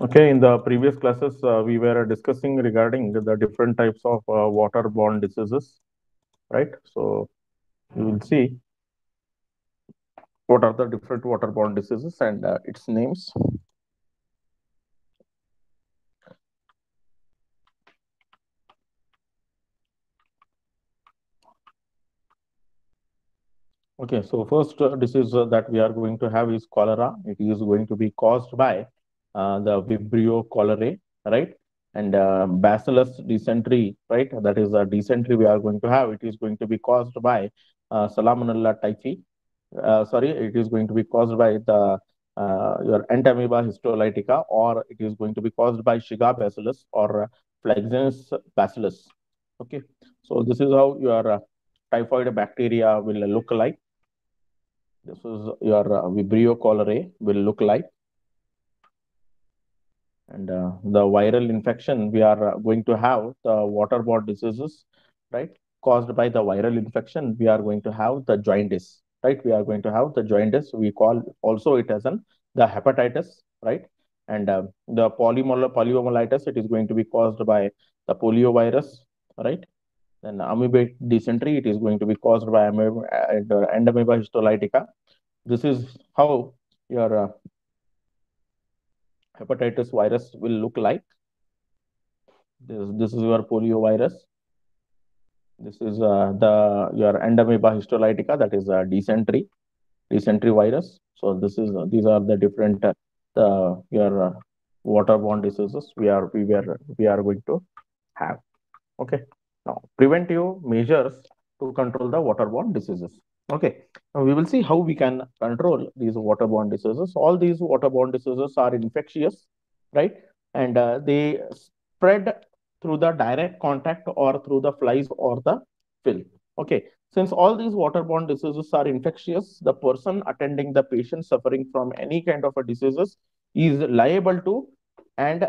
Okay, in the previous classes, we were discussing regarding the different types of waterborne diseases, right? So you will see what are the different waterborne diseases and its names. Okay, so first disease that we are going to have is cholera. It is going to be caused by the Vibrio cholerae, right? And Bacillus dysentery, right? That is a dysentery we are going to have. It is going to be caused by Salmonella typhi. Sorry, it is going to be caused by the your Entamoeba histolytica, or it is going to be caused by Shiga bacillus or Flexenus bacillus. Okay, so this is how your typhoid bacteria will look like. This is your Vibrio cholerae will look like. And the viral infection, we are going to have the waterborne diseases, right? Caused by the viral infection, we are going to have the jaundice, right? We are going to have the jaundice. We call also it as the hepatitis, right? And the poliomyelitis, it is going to be caused by the poliovirus, right? Then amoebic dysentery, it is going to be caused by Entamoeba histolytica. This is how your hepatitis virus will look like. This is your polio virus. This is the your Entamoeba histolytica, that is dysentery virus. So this is these are the different your waterborne diseases we are going to have. Okay. Now preventive measures to control the waterborne diseases. Okay. Now we will see how we can control these waterborne diseases. All these waterborne diseases are infectious, right? And they spread through the direct contact or through the flies or the fill. Okay. Since all these waterborne diseases are infectious, the person attending the patient suffering from any kind of a diseases is liable to, and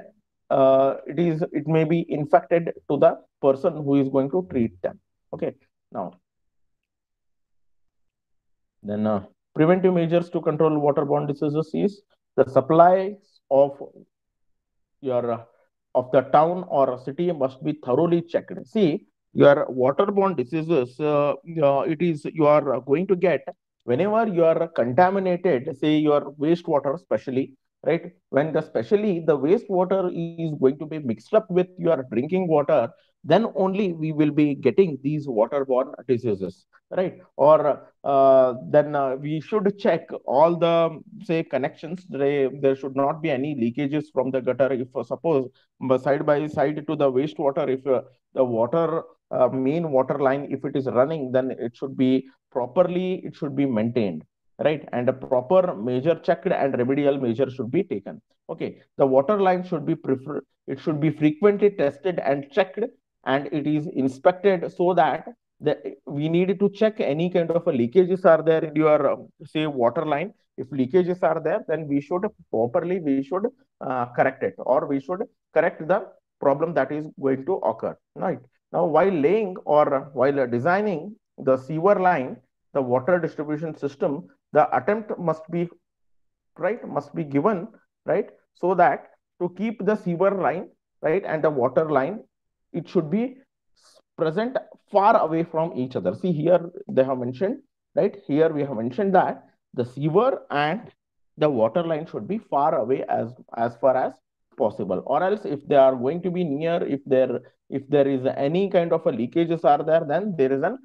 it may be infected to the person who is going to treat them. Okay. Now, then preventive measures to control waterborne diseases is the supplies of your of the town or city must be thoroughly checked. See, your waterborne diseases, it is you are going to get whenever you are contaminated, say your wastewater, especially, right? When especially the wastewater is going to be mixed up with your drinking water, then only we will be getting these waterborne diseases, right? Or then we should check all the say connections. There should not be any leakages from the gutter. If suppose side by side to the wastewater, if the water main water line, if it is running, then it should be properly, it should be maintained, right? And a proper measure checked and remedial measure should be taken. Okay, the water line should be it should be frequently tested and checked, and it is inspected, so that we need to check any kind of a leakages are there in your say water line. If leakages are there, then we should correct it, or we should correct the problem that is going to occur, right? Now while laying or while designing the sewer line, the water distribution system, the attempt must be right, must be given, right, so that to keep the sewer line, right, and the water line, it should be present far away from each other. See here they have mentioned, right, here we have mentioned that the sewer and the water line should be far away as far as possible, or else if they are going to be near, if there is any kind of a leakages are there, then there is an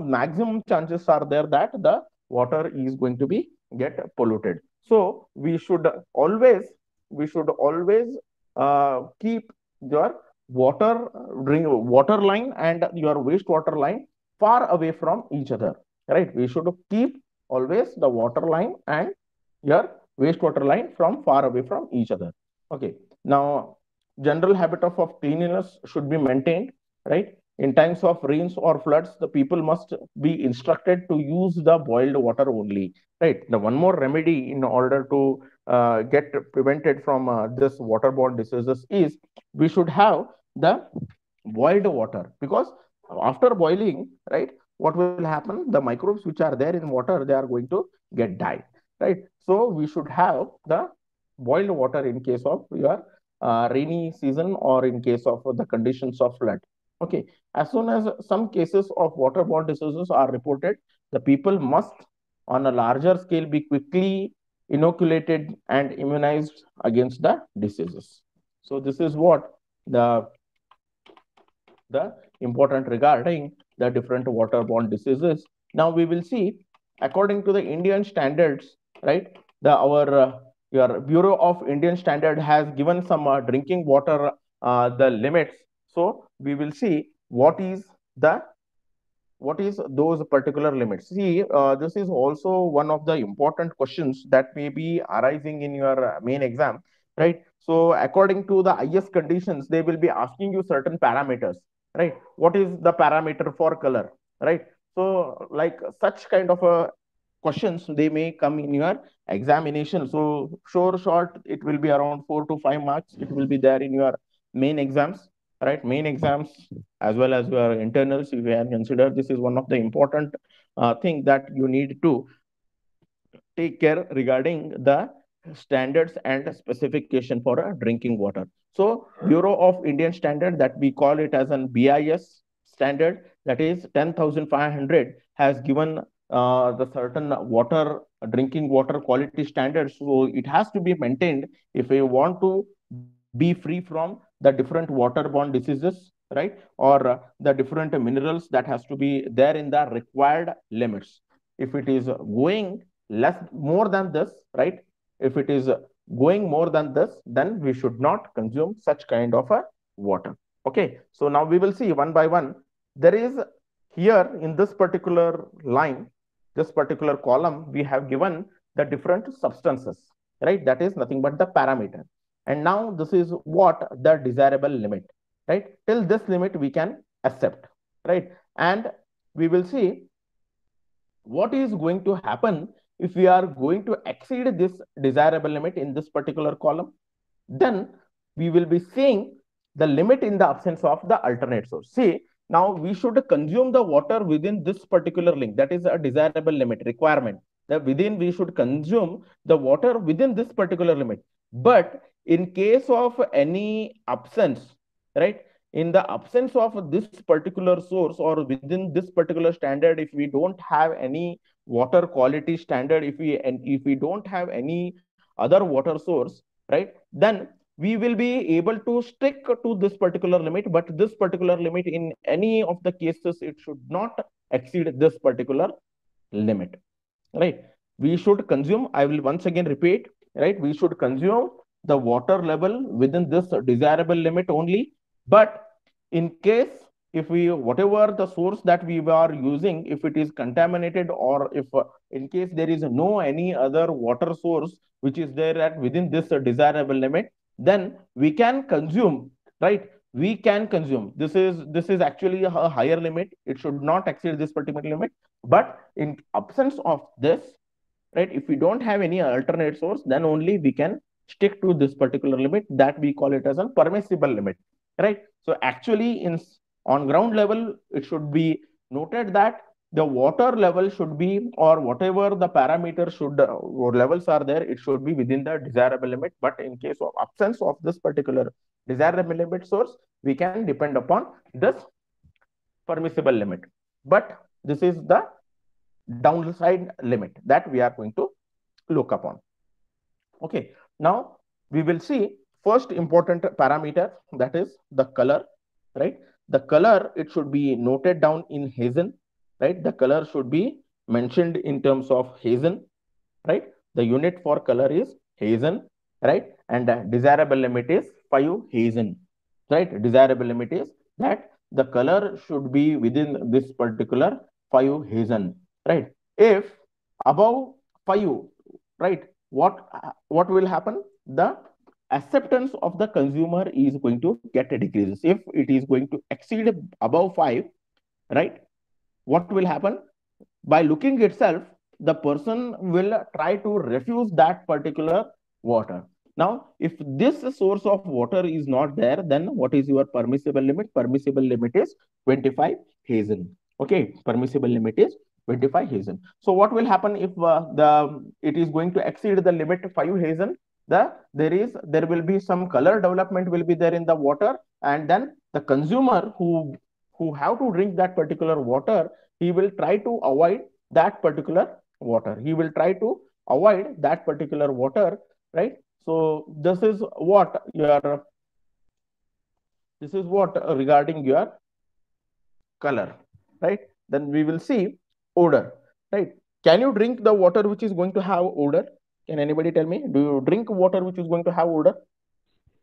maximum chances are there that the water is going to be get polluted. So we should always keep your water line and your wastewater line far away from each other, right? We should keep always the water line and your wastewater line from far away from each other. Okay. Now, general habit of cleanliness should be maintained, right? In times of rains or floods, the people must be instructed to use the boiled water only, right? The one more remedy in order to get prevented from this waterborne diseases is we should have the boiled water, because after boiling, right, what will happen, the microbes which are there in water, they are going to get died, right? So we should have the boiled water in case of your rainy season or in case of the conditions of flood. Okay, as soon as some cases of waterborne diseases are reported, the people must, on a larger scale, be quickly inoculated and immunized against the diseases. So this is what the important regarding the different waterborne diseases. Now we will see, according to the Indian standards, right? The our your Bureau of Indian Standard has given some drinking water the limits. So we will see the what is those particular limits. See, this is also one of the important questions that may be arising in your main exam, right? So according to the IS conditions, they will be asking you certain parameters, right? What is the parameter for color, right? So like such kind of a questions, they may come in your examination. So sure short, it will be around 4 to 5 marks. It will be there in your main exams, right? Main exams as well as your internals. If you can consider, this is one of the important thing that you need to take care regarding the standards and specification for drinking water. So Bureau of Indian Standard, that we call it as an BIS standard, that is 10,500, has given the certain water drinking water quality standards. So it has to be maintained if you want to be free from the different waterborne diseases, right? Or the different minerals that has to be there in the required limits. If it is going less more than this, right? If it is going more than this, then we should not consume such kind of a water. Okay, so now we will see one by one. There is here in this particular line, this particular column, we have given the different substances, right? That is nothing but the parameter. And now this is what the desirable limit, right? Till this limit we can accept, right? And we will see what is going to happen if we are going to exceed this desirable limit in this particular column. Then we will be seeing the limit in the absence of the alternate source. See, now we should consume the water within this particular link. That is a desirable limit requirement. That within we should consume the water within this particular limit. But in case of any absence, right? In the absence of this particular source or within this particular standard, if we don't have any water quality standard, if we don't have any other water source, right, then we will be able to stick to this particular limit. But this particular limit, in any of the cases, it should not exceed this particular limit, right? We should consume, I will once again repeat, right? We should consume the water level within this desirable limit only. But in case, if we, whatever the source that we are using, if it is contaminated, or if in case there is no any other water source which is there at within this desirable limit, then we can consume, right? We can consume. This is actually a higher limit. It should not exceed this particular limit. But in absence of this, right, if we don't have any alternate source, then only we can stick to this particular limit, that we call it as a permissible limit, right? So actually, in on ground level, it should be noted that the water level should be, or whatever the parameter should or levels are there, it should be within the desirable limit. But in case of absence of this particular desirable limit source, we can depend upon this permissible limit. But this is the downside limit that we are going to look upon. Okay, now we will see first important parameter, that is the color, right? The color, it should be noted down in Hazen, right? The color should be mentioned in terms of Hazen, right? The unit for color is Hazen, right? And the desirable limit is 5 Hazen, right? Desirable limit is that the color should be within this particular 5 Hazen, right? If above 5, right, what will happen? The acceptance of the consumer is going to get decreases. If it is going to exceed above 5, right, what will happen? By looking itself, the person will try to refuse that particular water. Now, if this source of water is not there, then what is your permissible limit? Permissible limit is 25 Hazen. Okay, permissible limit is 25 Hazen. So what will happen if it is going to exceed the limit 5 Hazen? there will be some color development will be there in the water, and then the consumer who have to drink that particular water, he will try to avoid that particular water. He will try to avoid that particular water, right? So this is what regarding your color, right? Then we will see odor, right? Can you drink the water which is going to have odor? Can anybody tell me? Do you drink water which is going to have odor?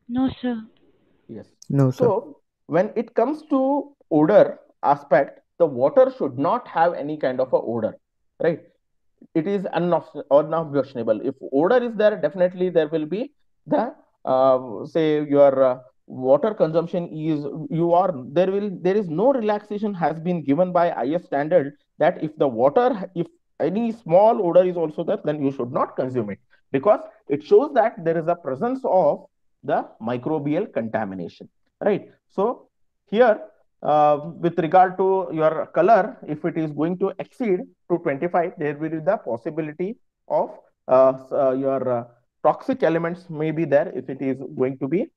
No, sir. Yes. No, sir. So when it comes to odor aspect, the water should not have any kind of a odor, right? It is unobjectionable. If odor is there, definitely there will be the say your water consumption is you are there is no relaxation has been given by IS standard that if the water, if any small odor is also there, then you should not consume it, because it shows that there is a presence of the microbial contamination, right? So here with regard to your color, if it is going to exceed to 25, there will be the possibility of your toxic elements may be there if it is going to be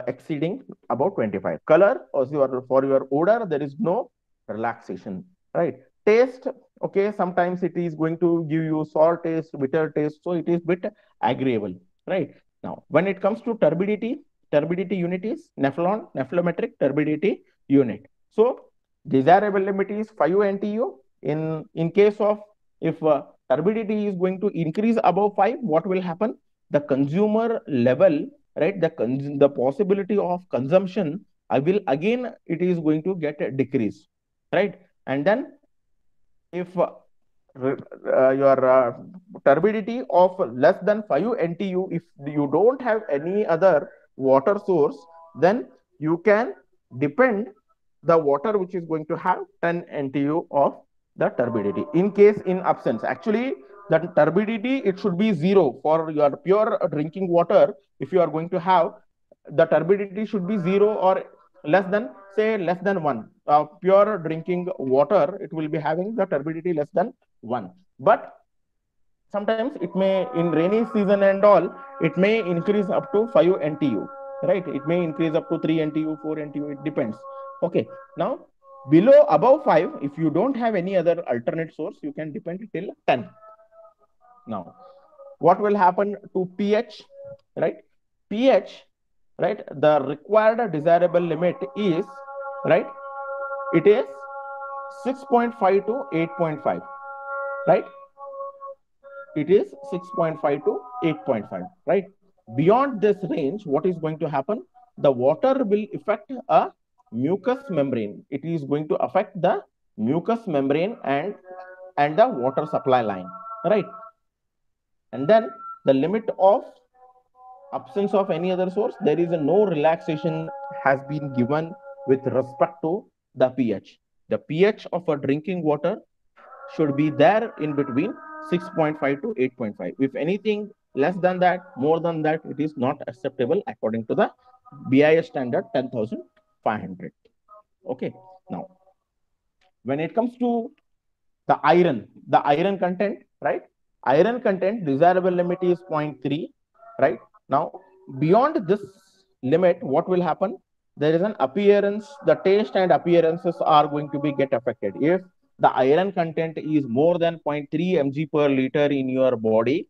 exceeding about 25. Color, or for your odor, there is no relaxation, right? Taste, okay, sometimes it is going to give you sour taste, bitter taste, so it is bit agreeable, right? Now, when it comes to turbidity unit is Nephlon, nephelometric turbidity unit. So desirable limit is 5 NTU. In case of if turbidity is going to increase above 5, what will happen? The consumer level, right? The possibility of consumption, I will again it is going to get a decrease, right? And then if your turbidity of less than 5 NTU, if you don't have any other water source, then you can depend the water which is going to have 10 NTU of the turbidity. In case in absence, actually that turbidity, it should be 0 for your pure drinking water. If you are going to have, the turbidity should be 0 or less than, say, less than 1. Pure drinking water, it will be having the turbidity less than 1. But sometimes it may, in rainy season and all, it may increase up to 5 NTU, right? It may increase up to 3 NTU, 4 NTU, it depends. Okay, now below, above 5, if you don't have any other alternate source, you can depend till 10. Now what will happen to pH, right? pH, right, the required desirable limit is, right, it is 6.5 to 8.5, right? It is 6.5 to 8.5, right? Beyond this range, what is going to happen? The water will affect a mucous membrane. It is going to affect the mucous membrane and the water supply line, right? And then the limit of absence of any other source, there is a no relaxation has been given with respect to the pH. The pH of a drinking water should be there in between 6.5 to 8.5. If anything less than that, more than that, it is not acceptable according to the BIS standard 10,500. Okay. Now, when it comes to the iron content, right? Iron content desirable limit is 0.3, right? Now, beyond this limit, what will happen? There is an appearance, the taste and appearances are going to be get affected. If the iron content is more than 0.3 mg per liter in your body,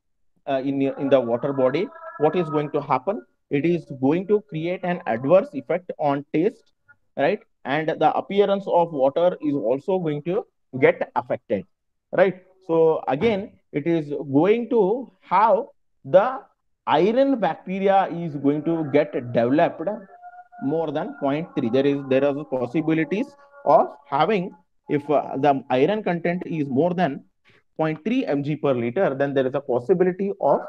in the water body, what is going to happen? It is going to create an adverse effect on taste, right? And the appearance of water is also going to get affected, right? So again, it is going to have the iron bacteria is going to get developed more than 0.3. There are possibilities of having, if the iron content is more than 0.3 mg per liter, then there is a possibility of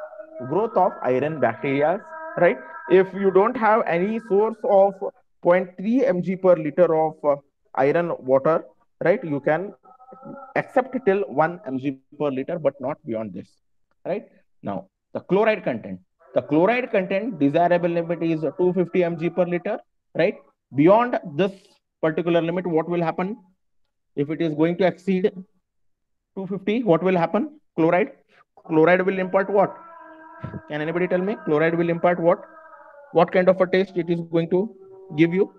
growth of iron bacteria, right? If you don't have any source of 0.3 mg per liter of iron water, right, you can accept till 1 mg per liter, but not beyond this, right? Now, the chloride content. The chloride content desirable limit is 250 mg per liter, right? Beyond this particular limit, what will happen? If it is going to exceed 250, what will happen? Chloride will impart what? Can anybody tell me? Chloride will impart what? What kind of a taste it is going to give you?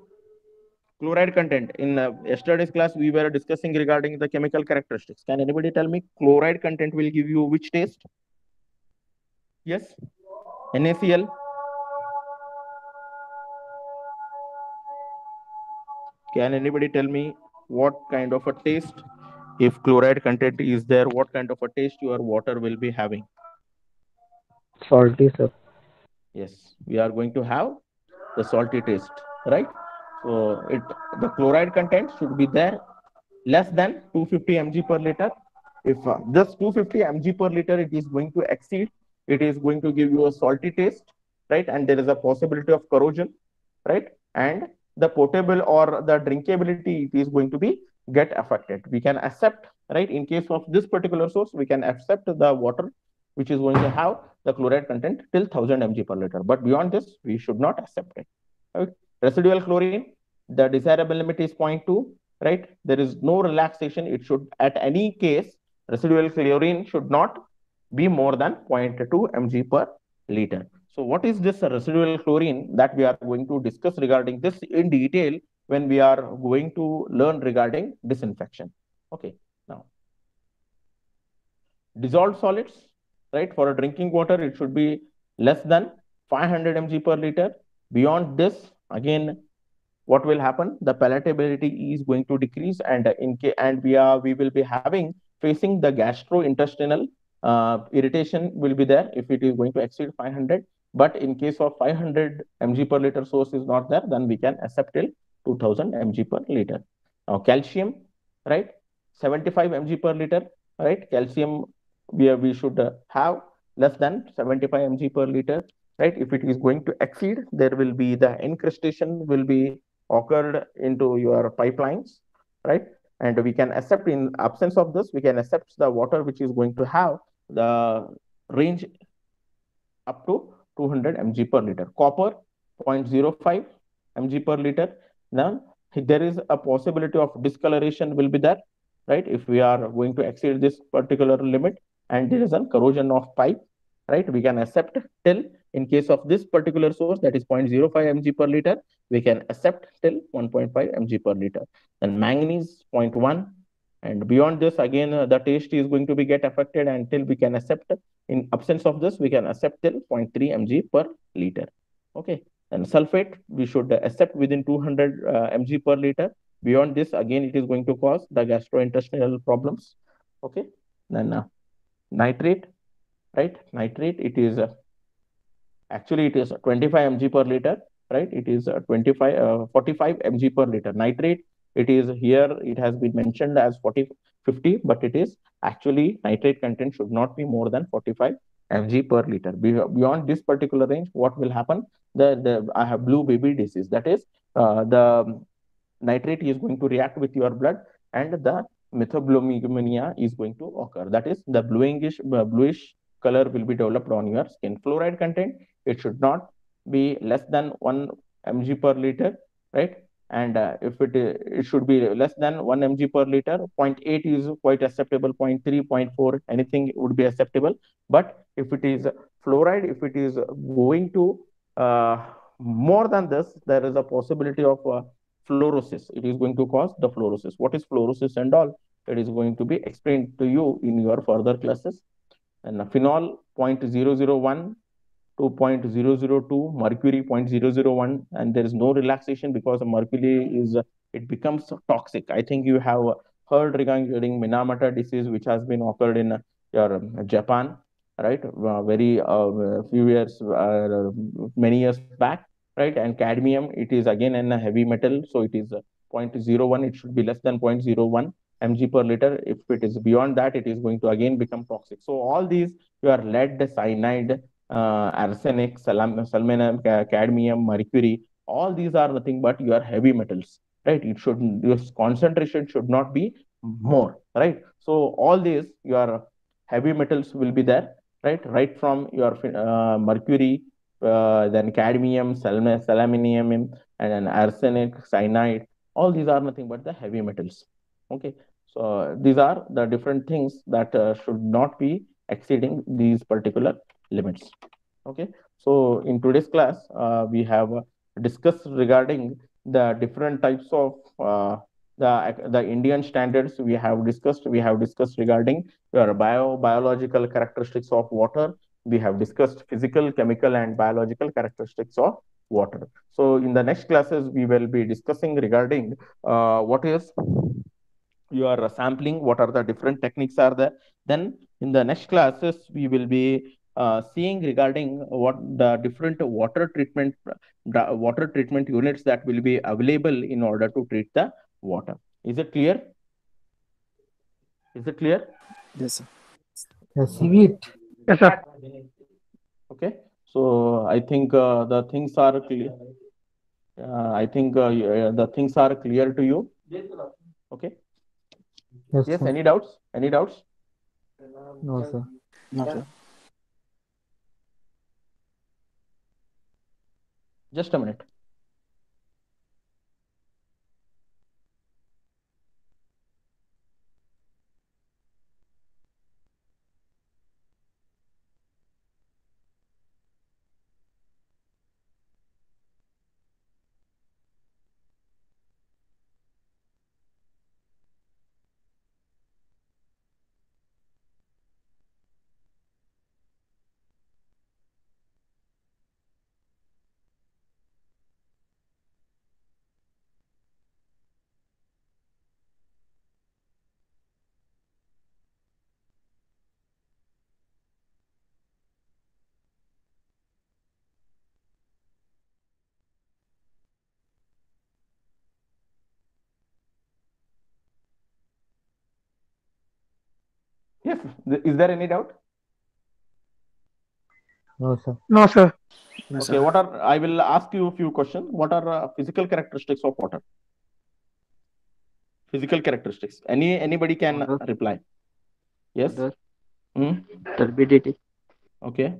Chloride content. In yesterday's class, we were discussing regarding the chemical characteristics. Can anybody tell me? Chloride content will give you which taste? Yes? NaCl. Can anybody tell me what kind of a taste? If chloride content is there, what kind of a taste your water will be having? Salty, sir. Yes, we are going to have the salty taste, right? So the chloride content should be there less than 250 mg per liter. If just 250 mg per liter it is going to exceed, it is going to give you a salty taste, right? And there is a possibility of corrosion, right? And the potable or the drinkability it is going to be get affected. We can accept, right? In case of this particular source, we can accept the water which is going to have the chloride content till 1000 mg per liter. But beyond this, we should not accept it. Right? Residual chlorine, the desirable limit is 0.2, right? There is no relaxation. It should, at any case, residual chlorine should not be more than 0.2 mg per liter. So what is this residual chlorine that we are going to discuss regarding this in detail when we are going to learn regarding disinfection. Okay, now dissolved solids, right? For a drinking water, it should be less than 500 mg per liter. Beyond this, again, what will happen? The palatability is going to decrease, and we will be having facing the gastrointestinal irritation will be there if it is going to exceed 500. But in case of 500 mg per liter source is not there, then we can accept till 2000 mg per liter. Now calcium, right? 75 mg per liter, right? Calcium we should have less than 75 mg per liter, right? If it is going to exceed, there will be the incrustation will be occurred into your pipelines, right? And we can accept, in absence of this, we can accept the water which is going to have the range up to 200 mg per liter. Copper 0.05 mg per liter. Now there is a possibility of discoloration will be there, right? If we are going to exceed this particular limit, and there is a corrosion of pipe, right? We can accept till, in case of this particular source, that is 0.05 mg per liter, we can accept till 1.5 mg per liter. Then manganese 0.1, and beyond this, again, the taste is going to be get affected until we can accept. In absence of this, we can accept till 0.3 mg per liter. Okay. And sulfate, we should accept within 200 mg per liter. Beyond this, again, it is going to cause the gastrointestinal problems. Okay. Then nitrate, right? Nitrate, it is actually it is 25 mg per liter, right? It is 45 mg per liter. Nitrate, it is here, it has been mentioned as 50, but it is actually nitrate content should not be more than 45 mg per liter. Beyond this particular range, what will happen? I have blue baby disease. That is, the nitrate is going to react with your blood, and the methylglobinemia is going to occur. That is, the bluish color will be developed on your skin. Fluoride content, it should not be less than 1 mg per liter, right? And if it should be less than 1 mg per liter, 0.8 is quite acceptable, 0.3, 0.4, anything would be acceptable. But if it is fluoride, if it is going to more than this, there is a possibility of fluorosis. It is going to cause the fluorosis. What is fluorosis and all? It is going to be explained to you in your further classes. And phenol 0.001 to 0.002, mercury 0.001, and there is no relaxation because mercury is it becomes toxic. I think you have heard regarding Minamata disease, which has been occurred in your Japan, right? Very few years, many years back, right? And cadmium, it is again a heavy metal, so it is 0.01. It should be less than 0.01 mg per liter. If it is beyond that, it is going to again become toxic. So all these, your lead, cyanide, arsenic, selenium, cadmium, mercury, all these are nothing but your heavy metals, right? It should, your concentration should not be more, right? So all these your heavy metals will be there, right from your mercury, then cadmium, selenium, and then arsenic, cyanide, all these are nothing but the heavy metals. Okay, so these are the different things that should not be exceeding these particular limits. Okay, so in today's class, we have discussed regarding the different types of the Indian standards. We have discussed regarding your biological characteristics of water. We have discussed physical, chemical, and biological characteristics of water. So in the next classes, we will be discussing regarding what is your sampling, what are the different techniques are there. Then in the next classes, we will be seeing regarding what the different water treatment units that will be available in order to treat the water. Is it clear? Is it clear? Yes, sir. Yes, sir. Yes, sir. Okay, so I think the things are clear. I think the things are clear to you. Okay. Yes, Yes, sir. any doubts? Any doubts? No, sir. No, sir. Just a minute. Yes, is there any doubt? No, sir. No, sir. No, Okay, sir. what are, I will ask you a few questions. What are physical characteristics of water? Physical characteristics. Anybody can Water. reply. Yes. Water. Hmm? Turbidity. Okay.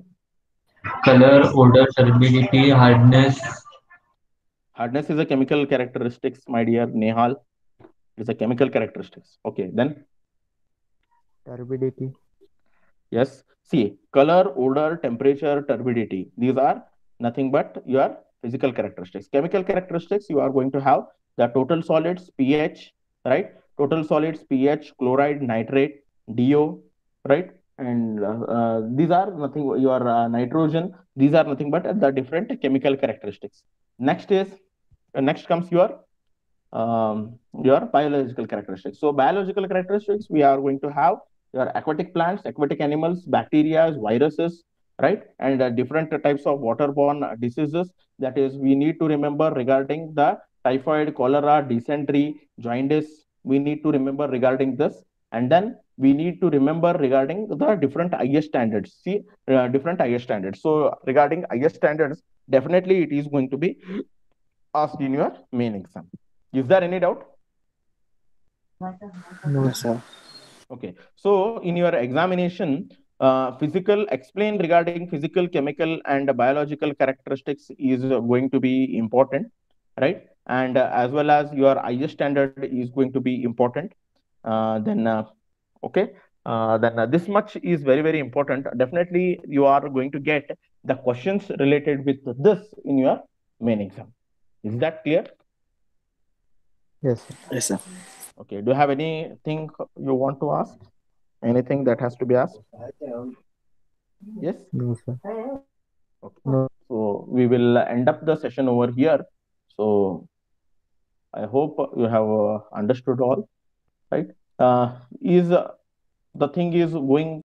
Color, odor, turbidity, hardness. Hardness is a chemical characteristics, my dear Nehal. It's a chemical characteristics. Okay, then Turbidity. yes. See, color, odor, temperature, turbidity. These are nothing but your physical characteristics. Chemical characteristics, you are going to have the total solids, pH, right? Total solids, pH, chloride, nitrate, DO, right? And these are nothing, your nitrogen, these are nothing but the different chemical characteristics. Next comes your biological characteristics. So biological characteristics, we are going to have your aquatic plants, aquatic animals, bacteria, viruses, right? And different types of waterborne diseases. That is, we need to remember regarding the typhoid, cholera, dysentery, jaundice. We need to remember regarding this. And then we need to remember regarding the different IS standards. See, different IS standards. So regarding IS standards, definitely it is going to be asked in your main exam. Is there any doubt? No, sir. Okay. So in your examination, explain regarding physical, chemical, and biological characteristics is going to be important, right? And as well as your IS standard is going to be important. Okay. Then this much is very, very important. Definitely, you are going to get the questions related with this in your main exam. Is that clear? yes, sir. Yes, sir. Okay. Do you have anything you want to ask? Anything that has to be asked? Yes? No, sir. Okay. No. So we will end up the session over here. So I hope you have understood all, right? Is the thing is going